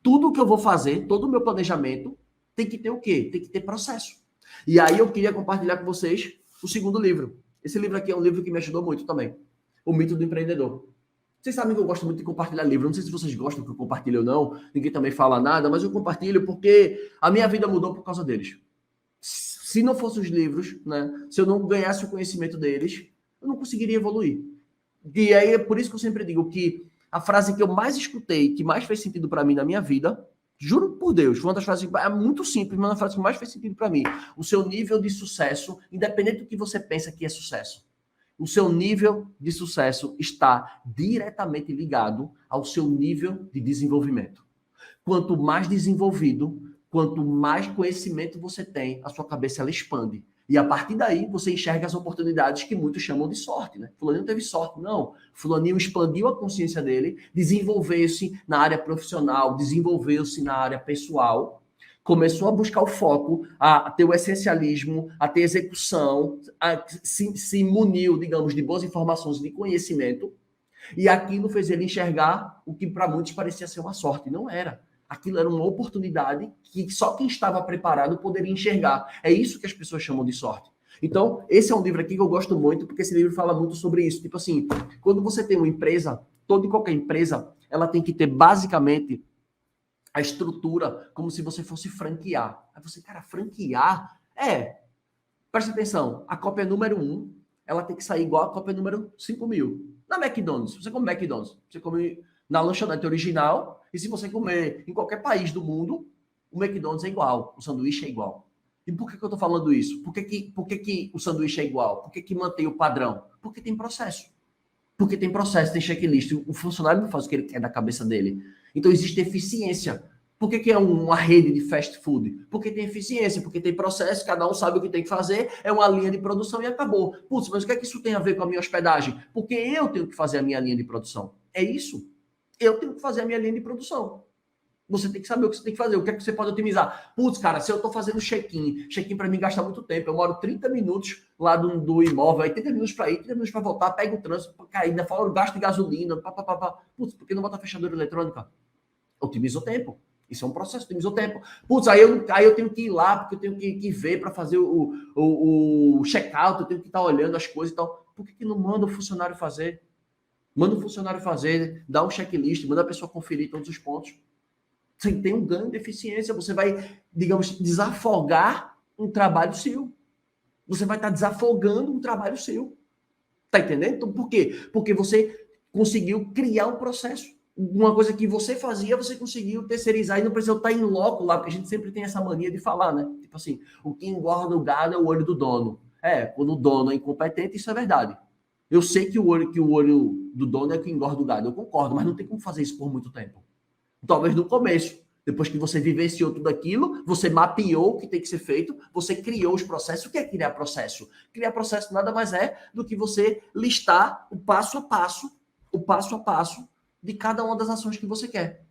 Speaker 1: Tudo que eu vou fazer, todo o meu planejamento, tem que ter o quê? Tem que ter processo. E aí eu queria compartilhar com vocês o segundo livro. Esse livro aqui é um livro que me ajudou muito também. O Mito do Empreendedor. Vocês sabem que eu gosto muito de compartilhar livro. Não sei se vocês gostam que eu compartilhe ou não. Ninguém também fala nada, mas eu compartilho porque a minha vida mudou por causa deles. Se não fossem os livros, né? Se eu não ganhasse o conhecimento deles, eu não conseguiria evoluir. E aí é por isso que eu sempre digo que a frase que eu mais escutei, que mais fez sentido para mim na minha vida, juro por Deus, foi uma das frases é muito simples, mas uma frase que mais fez sentido para mim. O seu nível de sucesso, independente do que você pensa que é sucesso, o seu nível de sucesso está diretamente ligado ao seu nível de desenvolvimento. Quanto mais desenvolvido, quanto mais conhecimento você tem, a sua cabeça ela expande. E a partir daí, você enxerga as oportunidades que muitos chamam de sorte, né? Fulaninho teve sorte. Não. Fulaninho expandiu a consciência dele, desenvolveu-se na área profissional, desenvolveu-se na área pessoal, começou a buscar o foco, a ter o essencialismo, a ter execução, se muniu, digamos, de boas informações, de conhecimento, e aquilo fez ele enxergar o que para muitos parecia ser uma sorte. Não era. Aquilo era uma oportunidade que só quem estava preparado poderia enxergar. É isso que as pessoas chamam de sorte. Então, esse é um livro aqui que eu gosto muito, porque esse livro fala muito sobre isso. Tipo assim, quando você tem uma empresa, toda e qualquer empresa, ela tem que ter basicamente a estrutura como se você fosse franquear. Aí você, cara, franquear? Presta atenção, a cópia número 1, ela tem que sair igual a cópia número 5.000. Na McDonald's, você come McDonald's, você come na lanchonete original, e se você comer em qualquer país do mundo, o McDonald's é igual, o sanduíche é igual. E por que eu estou falando isso? Por que o sanduíche é igual? Por que mantém o padrão? Porque tem processo. Porque tem processo, tem checklist. O funcionário não faz o que ele quer da cabeça dele. Então existe eficiência. Por que é uma rede de fast food? Porque tem eficiência, porque tem processo, cada um sabe o que tem que fazer, é uma linha de produção e acabou. Putz, mas o que é que isso tem a ver com a minha hospedagem? Porque eu tenho que fazer a minha linha de produção. É isso. Eu tenho que fazer a minha linha de produção. Você tem que saber o que você tem que fazer, o que é que você pode otimizar. Putz, cara, se eu estou fazendo check-in para mim gasta muito tempo. Eu moro 30 minutos lá do imóvel, aí 30 minutos para ir, 30 minutos para voltar, pego o trânsito, cair, ainda fora o gasto de gasolina, papapá. Putz, por que não bota fechadura eletrônica? Otimiza o tempo. Isso é um processo, otimiza o tempo. Putz, aí eu tenho que ir lá, porque eu tenho que ver para fazer o check-out, eu tenho que estar olhando as coisas e tal. Por que não manda o funcionário fazer? Manda o funcionário fazer, dá um checklist, manda a pessoa conferir todos os pontos. Você tem um ganho de eficiência, você vai, digamos, desafogar um trabalho seu. Você vai estar desafogando um trabalho seu. Tá entendendo? Então, por quê? Porque você conseguiu criar um processo. Uma coisa que você fazia, você conseguiu terceirizar e não precisou estar em loco lá, porque a gente sempre tem essa mania de falar, né? Tipo assim, o que engorda o gado é o olho do dono. Quando o dono é incompetente, isso é verdade. Eu sei que o olho do dono é o que engorda o gado, eu concordo, mas não tem como fazer isso por muito tempo. Talvez no começo. Depois que você vivenciou tudo aquilo, você mapeou o que tem que ser feito, você criou os processos. O que é criar processo? Criar processo nada mais é do que você listar o passo a passo de cada uma das ações que você quer.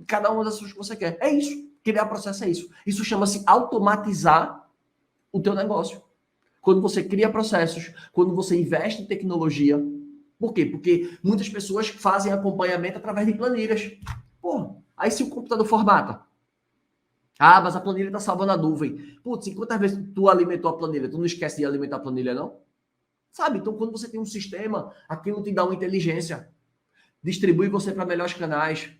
Speaker 1: Cada uma das ações que você quer. É isso. Criar processo é isso. Isso chama-se automatizar o teu negócio. Quando você cria processos, quando você investe em tecnologia. Por quê? Porque muitas pessoas fazem acompanhamento através de planilhas. Pô, aí se o computador formata. Mas a planilha está salvando a nuvem. Putz, quantas vezes tu alimentou a planilha? Tu não esquece de alimentar a planilha, não? Sabe? Então, quando você tem um sistema, aquilo te dá uma inteligência. Distribui você para melhores canais.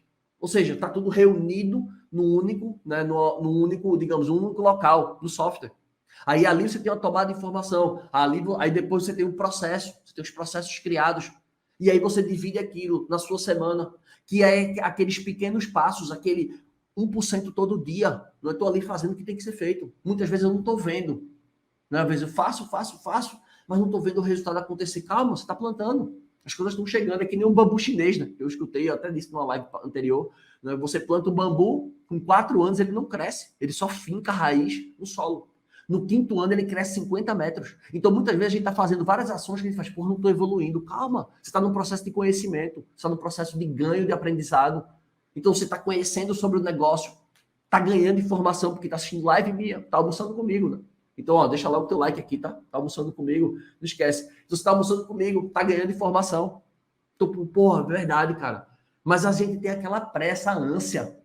Speaker 1: Ou seja, está tudo reunido no único, né, no único, digamos, um único local, no software. Aí ali você tem uma tomada de informação. Aí depois você tem um processo. Você tem os processos criados. E aí você divide aquilo na sua semana, que é aqueles pequenos passos, aquele 1% todo dia. Não estou ali fazendo o que tem que ser feito. Muitas vezes eu não estou vendo. Né? Às vezes eu faço, mas não estou vendo o resultado acontecer. Calma, você está plantando. As coisas estão chegando. É que nem um bambu chinês, né? Eu escutei, eu até disse numa live anterior. Né? Você planta um bambu, com 4 anos ele não cresce. Ele só finca a raiz no solo. No 5º ano, ele cresce 50 metros. Então, muitas vezes, a gente está fazendo várias ações que a gente faz, não estou evoluindo. Calma, você está num processo de conhecimento, você está num processo de ganho de aprendizado. Então, você está conhecendo sobre o negócio, está ganhando informação, porque está assistindo live minha, está almoçando comigo, né? Então, deixa lá o teu like aqui, tá? Está almoçando comigo, não esquece. Então, você está almoçando comigo, está ganhando informação. Então, porra, verdade, cara. Mas a gente tem aquela pressa, ânsia,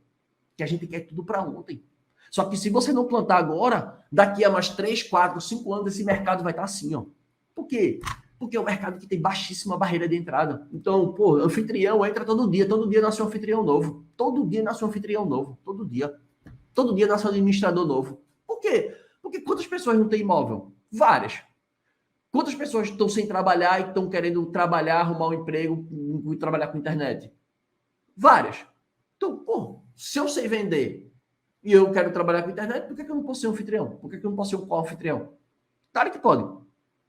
Speaker 1: que a gente quer tudo para ontem. Só que se você não plantar agora, daqui a mais 3, 4, 5 anos, esse mercado vai estar assim, ó. Por quê? Porque é um mercado que tem baixíssima barreira de entrada. Então, pô, anfitrião entra todo dia nasce um anfitrião novo. Todo dia nasce um anfitrião novo. Todo dia. Todo dia nasce um administrador novo. Por quê? Porque quantas pessoas não têm imóvel? Várias. Quantas pessoas estão sem trabalhar e estão querendo trabalhar, arrumar um emprego e trabalhar com internet? Várias. Então, pô, se eu sei vender e eu quero trabalhar com internet, por que eu não posso ser um anfitrião? Por que eu não posso ser um co-anfitrião? Claro que pode.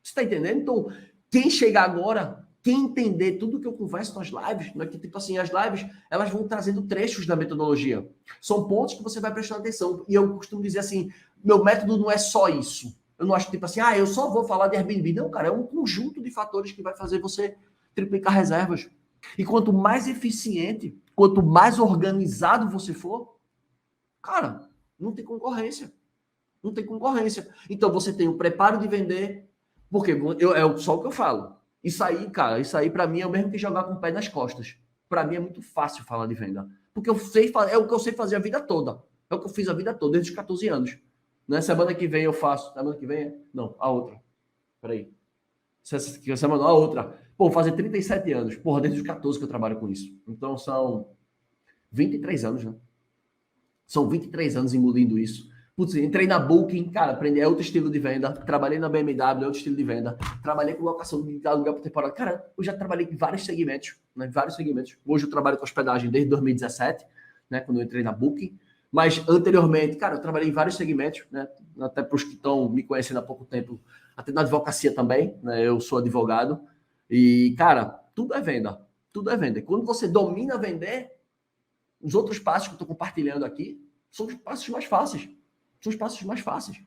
Speaker 1: Você está entendendo? Então, quem chegar agora, quem entender tudo que eu converso nas lives, né, que tipo assim, as lives, elas vão trazendo trechos da metodologia. São pontos que você vai prestando atenção. E eu costumo dizer assim, meu método não é só isso. Eu não acho tipo assim, eu só vou falar de Airbnb. Não, cara, é um conjunto de fatores que vai fazer você triplicar reservas. E quanto mais eficiente, quanto mais organizado você for, cara, não tem concorrência. Não tem concorrência. Então você tem o preparo de vender, porque é só o que eu falo. Isso aí, cara, isso aí para mim é o mesmo que jogar com o pé nas costas. Para mim é muito fácil falar de venda. Porque eu sei, é o que eu sei fazer a vida toda. É o que eu fiz a vida toda, desde os 14 anos. Né? Semana que vem eu faço. Semana que vem? Não, a outra. Peraí. Semana, a outra. Pô, vou fazer 37 anos. Porra, desde os 14 que eu trabalho com isso. Então são 23 anos, né? São 23 anos engolindo isso. Putz, entrei na Booking, cara, aprendi, é outro estilo de venda. Trabalhei na BMW, é outro estilo de venda. Trabalhei com locação de aluguel por temporada. Cara, eu já trabalhei em vários segmentos, né? Vários segmentos. Hoje eu trabalho com hospedagem desde 2017, né? Quando eu entrei na Booking. Mas anteriormente, cara, eu trabalhei em vários segmentos, né? Até para os que estão me conhecendo há pouco tempo, até na advocacia também, né? Eu sou advogado. E, cara, tudo é venda. Tudo é venda. E quando você domina vender, os outros passos que eu estou compartilhando aqui são os passos mais fáceis. São os passos mais fáceis.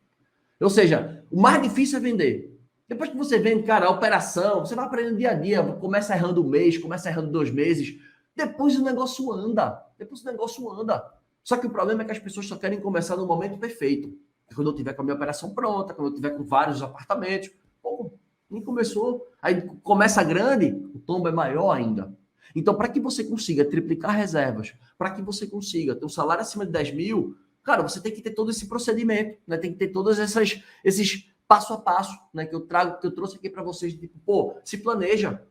Speaker 1: Ou seja, o mais difícil é vender. Depois que você vende, cara, a operação, você vai aprendendo dia a dia, começa errando um mês, começa errando 2 meses, depois o negócio anda. Depois o negócio anda. Só que o problema é que as pessoas só querem começar no momento perfeito. Quando eu tiver com a minha operação pronta, quando eu tiver com vários apartamentos. Pô, nem começou. Aí começa grande, o tombo é maior ainda. Então, para que você consiga triplicar reservas, para que você consiga ter um salário acima de 10 mil, cara, você tem que ter todo esse procedimento, né? Tem que ter todos esses passo a passo, né? Que eu trouxe aqui para vocês. Tipo, pô, se planeja.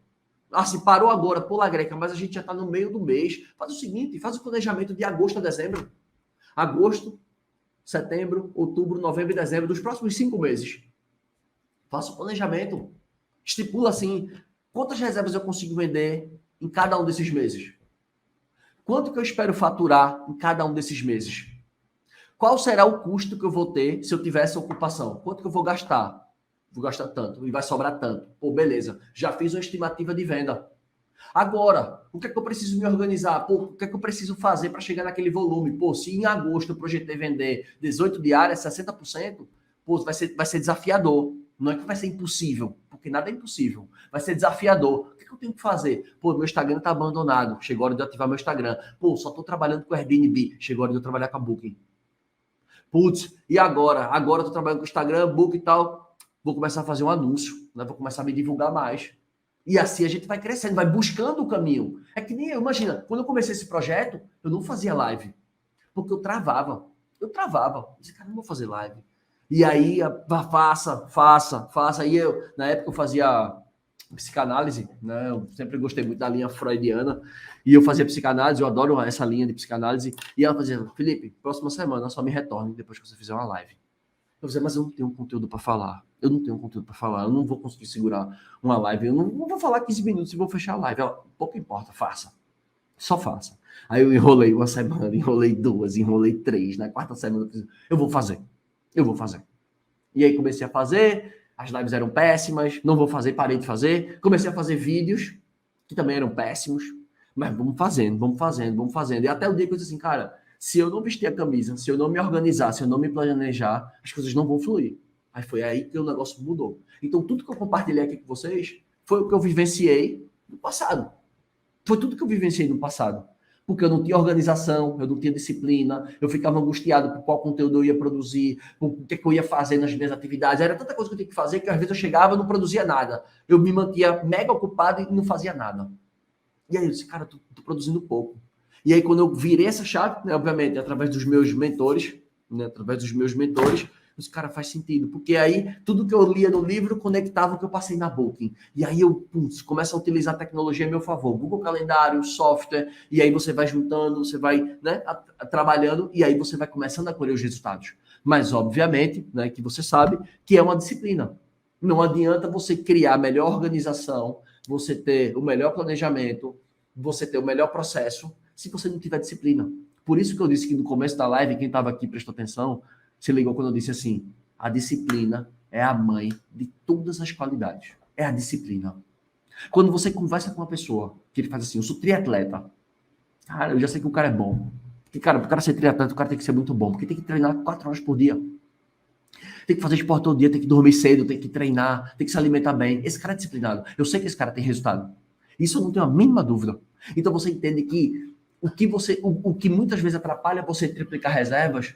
Speaker 1: Se parou agora, pula greca, mas a gente já está no meio do mês. Faz o seguinte, faz o planejamento de agosto a dezembro. Agosto, setembro, outubro, novembro e dezembro, dos próximos 5 meses. Faça o planejamento. Estipula assim, quantas reservas eu consigo vender em cada um desses meses? Quanto que eu espero faturar em cada um desses meses? Qual será o custo que eu vou ter se eu tiver essa ocupação? Quanto que eu vou gastar? Vou gastar tanto e vai sobrar tanto. Pô, beleza. Já fiz uma estimativa de venda. Agora, o que é que eu preciso me organizar? Pô, o que é que eu preciso fazer para chegar naquele volume? Pô, se em agosto eu projetei vender 18 diárias, 60%, pô, vai ser desafiador. Não é que vai ser impossível, porque nada é impossível. Vai ser desafiador. O que é que eu tenho que fazer? Pô, meu Instagram tá abandonado. Chegou a hora de eu ativar meu Instagram. Pô, só tô trabalhando com Airbnb. Chegou a hora de eu trabalhar com a Booking. Putz, e agora? Agora eu tô trabalhando com Instagram, Booking e tal. Vou começar a fazer um anúncio, né? Vou começar a me divulgar mais. E assim a gente vai crescendo, vai buscando o caminho. É que nem eu, imagina, quando eu comecei esse projeto, eu não fazia live. Porque eu travava. Eu disse, cara, não vou fazer live. E aí, faça. Aí na época eu fazia psicanálise, né? Eu sempre gostei muito da linha freudiana. E eu fazia psicanálise, eu adoro essa linha de psicanálise. E ela fazia, Felipe, próxima semana só me retorne depois que você fizer uma live. Eu dizia, mas eu não tenho conteúdo para falar. Eu não vou conseguir segurar uma live. Eu não vou falar 15 minutos e vou fechar a live. Ela, pouco importa, faça. Só faça. Aí eu enrolei uma semana, enrolei 2, enrolei 3. Na quarta semana eu vou fazer. E aí comecei a fazer, as lives eram péssimas, não vou fazer, parei de fazer. Comecei a fazer vídeos, que também eram péssimos. Mas vamos fazendo. E até o dia que eu disse assim, cara, se eu não vestir a camisa, se eu não me organizar, se eu não me planejar, as coisas não vão fluir. Aí foi aí que o negócio mudou. Então, tudo que eu compartilhei aqui com vocês foi o que eu vivenciei no passado. Foi tudo que eu vivenciei no passado. Porque eu não tinha organização, eu não tinha disciplina, eu ficava angustiado por qual conteúdo eu ia produzir, por o que eu ia fazer nas minhas atividades. Era tanta coisa que eu tinha que fazer que às vezes eu chegava e não produzia nada. Eu me mantia mega ocupado e não fazia nada. E aí eu disse, cara, tô produzindo pouco. E aí, quando eu virei essa chave, né, obviamente, através dos meus mentores, né, através dos meus mentores, os cara, faz sentido, porque aí tudo que eu lia no livro conectava o que eu passei na Booking. E aí eu começo a utilizar a tecnologia a meu favor. Google Calendário, software, e aí você vai juntando, você vai, né, trabalhando, e aí você vai começando a colher os resultados. Mas, obviamente, né, que você sabe que é uma disciplina. Não adianta você criar a melhor organização, você ter o melhor planejamento, você ter o melhor processo, se você não tiver disciplina. Por isso que eu disse que no começo da live, quem estava aqui prestou atenção, se ligou quando eu disse assim, a disciplina é a mãe de todas as qualidades. É a disciplina. Quando você conversa com uma pessoa, que ele faz assim, eu sou triatleta. Cara, eu já sei que o cara é bom. Porque, cara, para o cara ser triatleta, o cara tem que ser muito bom. Porque tem que treinar 4 horas por dia. Tem que fazer esporte todo dia, tem que dormir cedo, tem que treinar, tem que se alimentar bem. Esse cara é disciplinado. Eu sei que esse cara tem resultado. Isso eu não tenho a mínima dúvida. Então você entende que o que muitas vezes atrapalha você triplicar reservas,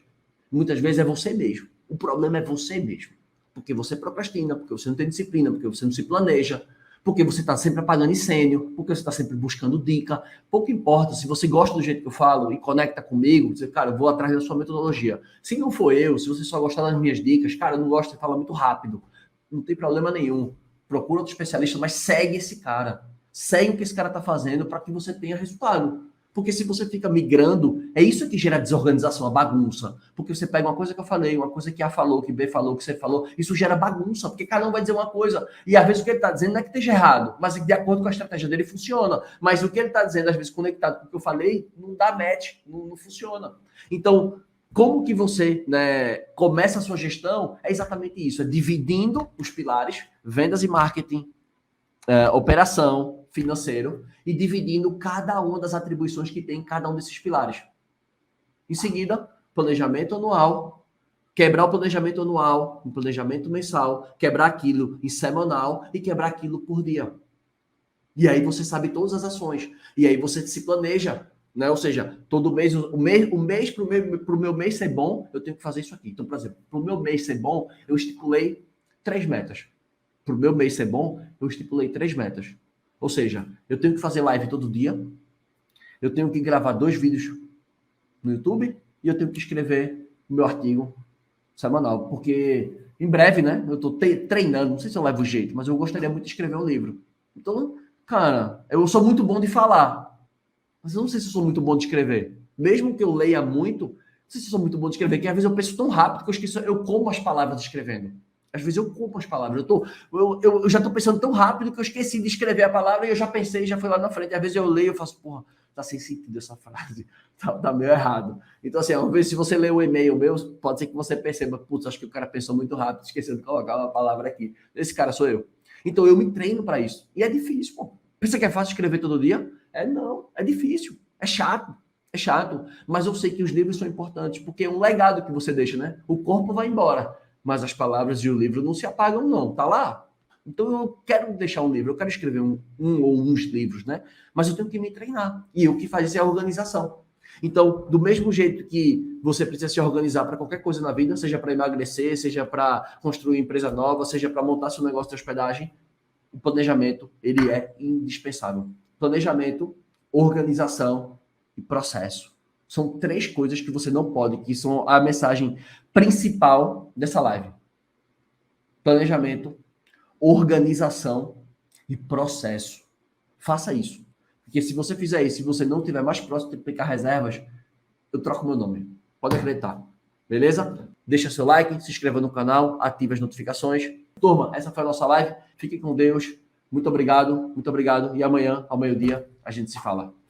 Speaker 1: muitas vezes é você mesmo. O problema é você mesmo. Porque você procrastina, porque você não tem disciplina, porque você não se planeja, porque você está sempre apagando incêndio, porque você está sempre buscando dica. Pouco importa, se você gosta do jeito que eu falo e conecta comigo, dizer, cara, eu vou atrás da sua metodologia. Se não for eu, se você só gostar das minhas dicas, cara, eu não gosto de falar muito rápido. Não tem problema nenhum. Procura outro especialista, mas segue esse cara. Segue o que esse cara está fazendo para que você tenha resultado. Porque se você fica migrando, é isso que gera desorganização, a bagunça. Porque você pega uma coisa que eu falei, uma coisa que A falou, que B falou, que C falou, isso gera bagunça, porque cada um vai dizer uma coisa. E às vezes o que ele está dizendo não é que esteja errado, mas de acordo com a estratégia dele funciona. Mas o que ele está dizendo, às vezes, conectado com o que eu falei, não dá match, não funciona. Então, como que você, né, começa a sua gestão? É exatamente isso, é dividindo os pilares, vendas e marketing, operação, financeiro, e dividindo cada uma das atribuições que tem em cada um desses pilares. Em seguida, planejamento anual, quebrar o planejamento anual, um planejamento mensal, quebrar aquilo em semanal e quebrar aquilo por dia. E aí você sabe todas as ações. E aí você se planeja, né? Ou seja, todo mês, o mês para o meu mês ser bom, eu tenho que fazer isso aqui. Então, por exemplo, para o meu mês ser bom, eu estipulei 3 metas. Para o meu mês ser bom, eu estipulei 3 metas. Ou seja, eu tenho que fazer live todo dia, eu tenho que gravar 2 vídeos no YouTube e eu tenho que escrever o meu artigo semanal. Porque em breve, né, eu estou treinando, não sei se eu levo jeito, mas eu gostaria muito de escrever um livro. Então, cara, eu sou muito bom de falar, mas eu não sei se eu sou muito bom de escrever. Mesmo que eu leia muito, não sei se eu sou muito bom de escrever, porque às vezes eu penso tão rápido que eu esqueço, eu como as palavras escrevendo. Às vezes eu culpo as palavras. Eu já estou pensando tão rápido que eu esqueci de escrever a palavra e eu já pensei, já fui lá na frente. Às vezes eu leio e faço, porra, tá sem sentido essa frase. Tá meio errado. Então, assim, às vezes se você ler um e-mail meu, pode ser que você perceba, putz, acho que o cara pensou muito rápido, esqueceu de colocar uma palavra aqui. Esse cara sou eu. Então eu me treino para isso. E é difícil, pô. Pensa que é fácil escrever todo dia? Não, é difícil. É chato. É chato. Mas eu sei que os livros são importantes, porque é um legado que você deixa, né? O corpo vai embora, mas as palavras e o livro não se apagam, não. Tá lá. Então eu quero deixar um livro, eu quero escrever um ou uns livros, né? Mas eu tenho que me treinar. E o que faz isso é a organização. Então, do mesmo jeito que você precisa se organizar para qualquer coisa na vida, seja para emagrecer, seja para construir empresa nova, seja para montar seu negócio de hospedagem, o planejamento, ele é indispensável. Planejamento, organização e processo. São 3 coisas que você não pode, que são a mensagem principal dessa live. Planejamento, organização e processo. Faça isso. Porque se você fizer isso, se você não tiver mais próximo de triplicar reservas, eu troco meu nome. Pode acreditar. Beleza? Deixa seu like, se inscreva no canal, ative as notificações. Turma, essa foi a nossa live. Fiquem com Deus. Muito obrigado, muito obrigado. E amanhã, ao meio-dia, a gente se fala.